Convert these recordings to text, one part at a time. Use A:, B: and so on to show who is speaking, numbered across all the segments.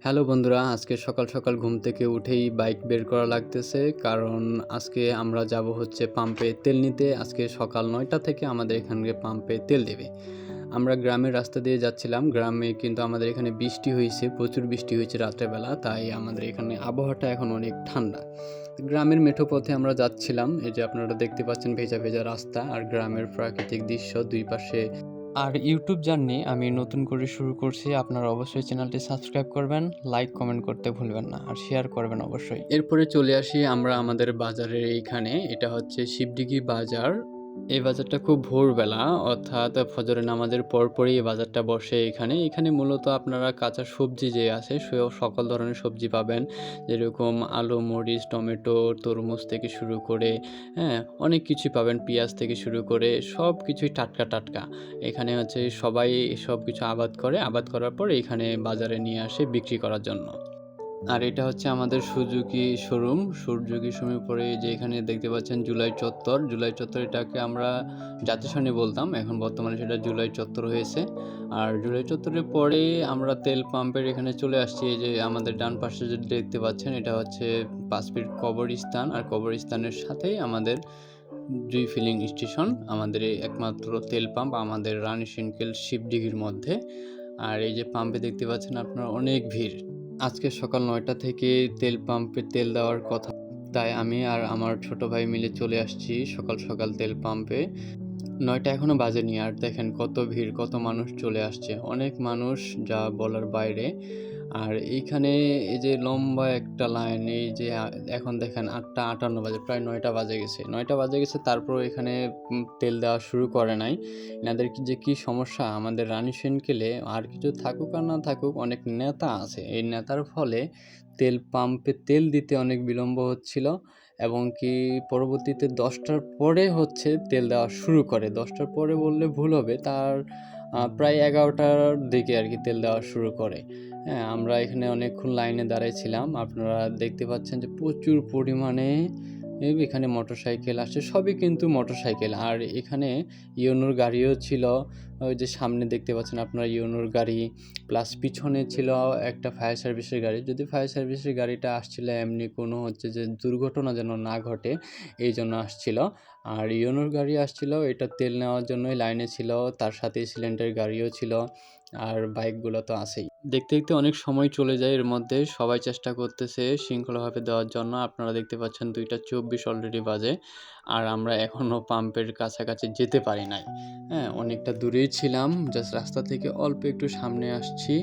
A: Hello বন্ধুরা, আজকে সকাল সকাল ঘুম থেকে উঠেই বাইক বের করা লাগতেছে, কারণ আজকে আমরা যাব হচ্ছে পাম্পে তেল নিতে। আজকে সকাল ৯টা থেকে আমাদের এখানে পাম্পে তেল দেবে। আমরা গ্রামের রাস্তা দিয়ে যাচ্ছিলাম। গ্রামে কিন্তু আমাদের এখানে বৃষ্টি হয়েছে, প্রচুর বৃষ্টি হয়েছে রাত্রেবেলা, তাই আমাদের এখানে আবহাওয়াটা এখন অনেক ঠান্ডা। গ্রামের মেঠো পথে আমরা যাচ্ছিলাম। এই যে আপনারা দেখতে পাচ্ছেন ভেজা ভেজা রাস্তা আর গ্রামের প্রাকৃতিক দৃশ্য দুই পাশে। আর ইউটিউব জার্নি আমি নতুন করে শুরু করছি। আপনারা অবশ্যই চ্যানেলটি সাবস্ক্রাইব করবেন, লাইক কমেন্ট করতে ভুলবেন না, আর শেয়ার করবেন অবশ্যই। এরপরে চলে আসি আমরা আমাদের বাজারের এইখানে। এটা হচ্ছে শিবডিঘি বাজার। এই বাজারটা খুব ভোরবেলা, অর্থাৎ ফজরের নামাজের পরপরই এই বাজারটা বসে। এখানে মূলত আপনারা কাঁচা সবজি যে আছে সকল ধরনের সবজি পাবেন, যেরকম আলু, মরিচ, টমেটো, তরমুজ থেকে শুরু করে অনেক কিছুই পাবেন, পেঁয়াজ থেকে শুরু করে সব কিছুই টাটকা টাটকা। এখানে হচ্ছে সবাই সব কিছু আবাদ করার পর এখানে বাজারে নিয়ে আসে বিক্রি করার জন্য। আর এটা হচ্ছে আমাদের সুজুকি শোরুম। সুজুকি শোরুমের পরে যে এখানে দেখতে পাচ্ছেন জুলাই চত্বর, এটাকে আমরা জাতিসংঘে বলতাম, এখন বর্তমানে সেটা জুলাই চত্বর হয়েছে। আর জুলাই চত্বরের পরে আমরা তেল পাম্পের এখানে চলে আসছি। এই যে আমাদের ডান পাশে যে দেখতে পাচ্ছেন, এটা হচ্ছে 5 ফিট কবরস্থান, আর কবরস্থানের সাথেই আমাদের ফিলিং স্টেশন, আমাদের এই একমাত্র তেল পাম্প আমাদের রানীশংকেল শিবডিঘির মধ্যে। আর এই যে পাম্পে দেখতে পাচ্ছেন আপনারা অনেক ভিড়। আজকে সকাল ৯টা থেকে তেল পাম্পে তেল দেওয়ার কথা, তাই আমি আর আমার ছোট ভাই মিলে চলে আসছি সকাল সকাল তেল পাম্পে। ৯টা এখনো বাজেনি, আর দেখেন কত ভিড়, কত মানুষ চলে আসছে, অনেক মানুষ, যা বলার বাইরে। আর এইখানে এই যে লম্বা একটা লাইন, এই যে এখন দেখেন 8টা 58 বাজে, প্রায় 9টা বাজে গেছে, তারপর এখানে তেল দেওয়া শুরু করে নাই। এনাদের যে কি সমস্যা আমাদের রানীশংকেলে, আর কিছু থাকুক আর না থাকুক, অনেক নেতা আছে। এই নেতার ফলে তেল পাম্পে তেল দিতে অনেক বিলম্ব হচ্ছিল, এবং কি পরবর্তীতে 10টার পরে হচ্ছে তেল দেওয়া শুরু করে। 10টার পরে বললে ভুল হবে, তার প্রায় 11টার দিকে আর কি তেল দেওয়া শুরু করে। আমরা এখানে অনেকক্ষণ লাইনে দাঁড়াইছিলাম। আপনারা দেখতে পাচ্ছেন যে প্রচুর পরিমাণে এখানে মোটরসাইকেল আসছে, সবই কিন্তু মোটরসাইকেল। আর এখানে ইওনোর গাড়িও ছিল, ওই যে সামনে দেখতে পাচ্ছেন আপনারা ইওনোর গাড়ি, প্লাস পিছনে ছিল একটা ফায়ার সার্ভিসের গাড়ি। যদি ফায়ার সার্ভিসের গাড়িটা আসছিল এমনি কোনো হচ্ছে যে দুর্ঘটনা যেন না ঘটে, এই জন্য আসছিল। আর ইওনোর গাড়ি আসছিল এটা তেল নেওয়ার জন্যই লাইনে ছিল, তার সাথে সিলিন্ডার গাড়িও ছিল, আর বাইকগুলো তো আছেই। দেখতে দেখতে অনেক সময় চলে যায়, এর মধ্যে সবাই চেষ্টা করতেছে শৃঙ্খলাভাবে দেওয়ার জন্য। আপনারা দেখতে পাচ্ছেন 2টা 24 অলরেডি বাজে, আর আমরা এখনও পাম্পের কাছাকাছি যেতে পারি নাই। অনেকটা দূরেই ছিলাম, জাস্ট রাস্তা থেকে অল্প একটু সামনে আসছি।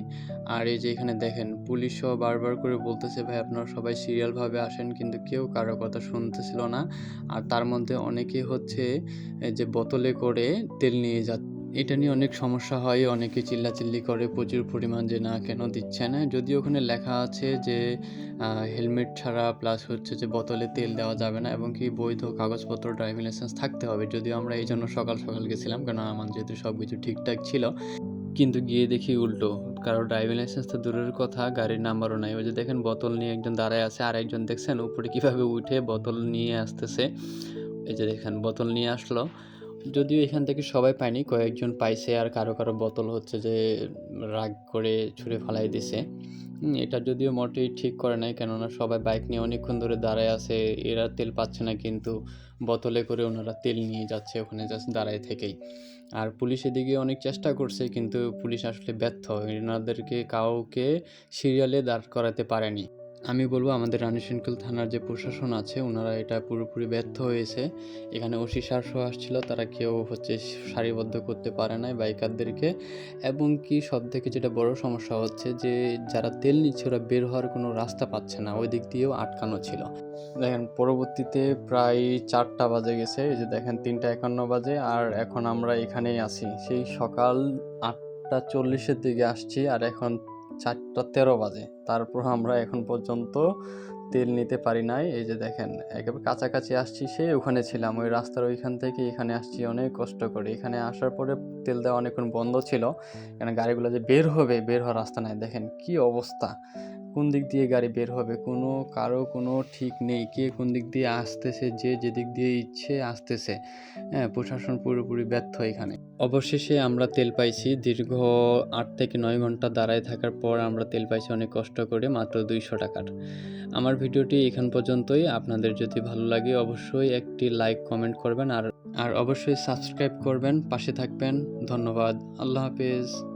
A: আর এই যে এখানে দেখেন পুলিশও বারবার করে বলতেছে, ভাই আপনারা সবাই সিরিয়ালভাবে আসেন, কিন্তু কেউ কারো কথা শুনতেছিল না। আর তার মধ্যে অনেকেই হচ্ছে যে বোতলে করে তেল নিয়ে যাচ্ছে। এটা নিয়ে অনেক সমস্যা হয়, অনেকে চিল্লাচিল্লি করে প্রচুর পরিমাণ, যে না কেন দিচ্ছে না, যদিও ওখানে লেখা আছে যে হেলমেট ছাড়া, প্লাস হচ্ছে যে বোতলে তেল দেওয়া যাবে না, এবং কি বৈধ কাগজপত্র ড্রাইভিং লাইসেন্স থাকতে হবে। যদিও আমরা এই জন্য সকাল সকাল গেছিলাম, কারণ আমার যেহেতু সব কিছু ঠিকঠাক ছিল। কিন্তু গিয়ে দেখি উল্টো, কারো ড্রাইভিং লাইসেন্স তো দূরের কথা, গাড়ির নাম্বারও নাই। ওই যে দেখেন বোতল নিয়ে একজন দাঁড়ায় আছে, আর একজন দেখছেন উপরে কীভাবে উঠে বোতল নিয়ে আসতেছে। এই যে দেখেন বোতল নিয়ে আসলো, যদিও এখান থেকে সবাই পায়নি, কয়েকজন পাইছে, আর কারো কারো বোতল হচ্ছে যে রাগ করে ছুঁড়ে ফালাই দিছে। এটা যদিও মোটেই ঠিক করে নাই, কেননা সবাই বাইক নিয়ে অনেকক্ষণ ধরে দাঁড়ায় আছে, এরা তেল পাচ্ছে না, কিন্তু বোতলে করে ওনারা তেল নিয়ে যাচ্ছে ওখানে জাস্ট দাঁড়ায় থেকেই। আর পুলিশ এদিকে অনেক চেষ্টা করছে, কিন্তু পুলিশ আসলে ব্যর্থ, এনাদেরকে কাউকে সিরিয়ালে দাঁড় করাতে পারেনি। আমি বলবো আমাদের রানীশংকেল থানার যে প্রশাসন আছে, ওনারা এটা পুরোপুরি ব্যর্থ হয়েছে। এখানে ওসি সাহেব আসছিল, তারা কেউ হচ্ছে সারিবদ্ধ করতে পারে নাই বাইকারদেরকে। এবং কি সবথেকে যেটা বড় সমস্যা হচ্ছে যে যারা তেল নিচ্ছে ওরা বের হওয়ার কোনো রাস্তা পাচ্ছে না, ওই দিক দিয়েও আটকানো ছিল। দেখেন পরবর্তীতে প্রায় 4টা বাজে গেছে, এই যে দেখেন 3টা 51 বাজে, আর এখন আমরা এখানেই আছি। সেই সকাল 8টা 40-এর দিকে আসছি, আর এখন 4টা 13 বাজে, তারপর আমরা এখন পর্যন্ত তেল নিতে পারি নাই। এই যে দেখেন একেবারে কাছাকাছি আসছি, সে ওখানে ছিলাম, ওই রাস্তার ওইখান থেকে এখানে আসছি অনেক কষ্ট করে। এখানে আসার পরে তেল দেওয়া অনেকক্ষণ বন্ধ ছিল, কেন গাড়িগুলো যে বের হওয়ার রাস্তা নাই। দেখেন কি অবস্থা, কোন দিক দিয়ে গাড়ি বের হবে, কারো কোনো ঠিক নেই, কে কোন দিক দিয়ে আসতেছে, যে যেদিক দিয়ে ইচ্ছে আসতেছে। প্রশাসন পুরোপুরি ব্যর্থ এখানে। অবশেষে আমরা তেল পাইছি। দীর্ঘ ৮ থেকে ৯ ঘন্টা দাঁড়ায় থাকার পর আমরা তেল পাইছি অনেক কষ্ট করে, মাত্র ২০০ টাকার। আমার ভিডিওটি এখান পর্যন্তই। আপনাদের যদি ভালো লাগে অবশ্যই একটি লাইক কমেন্ট করবেন আর অবশ্যই সাবস্ক্রাইব করবেন, পাশে থাকবেন। ধন্যবাদ। আল্লাহ হাফেজ।